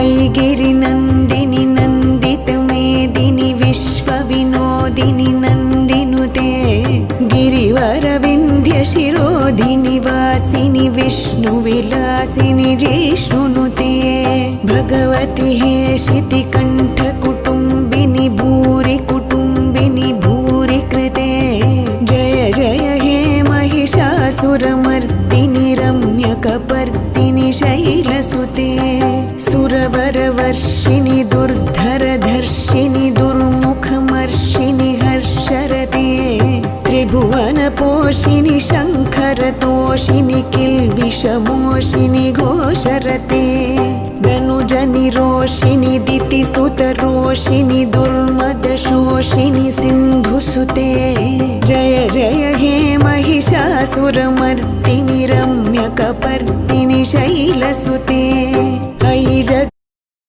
ऐगिरिनन्दिनि नन्दितमेदिनि विश्वविनोदिनि नन्दिनुते गिरिवरविन्ध्यशिरोधिनि वासिनि विष्णुविलासिनि जिष्णुनुते भगवति हेशितिकण्ठकुटुम्बिनि भूरि कुटुम्बिनि भूरि कृते जय जय हे महिषासुरमर्दिनि रम्यकपर्दिनि शैलसुते सुरवरवर्षिणि दुर्धरधर्षिणि दुर्मुखमर्षिणि हर्षरते त्रिभुवनपोषिणि शङ्खरतोषिणि किल्बिषमोषिणि घोषरते धनुजनिरोषिणि दितिसुतरोषिणि दुर्मदशोषिणि सिन्धुसुते जय जय हे महिषासुरमर्दिनि रम्यकपर्दिनि शैलसुते ऐ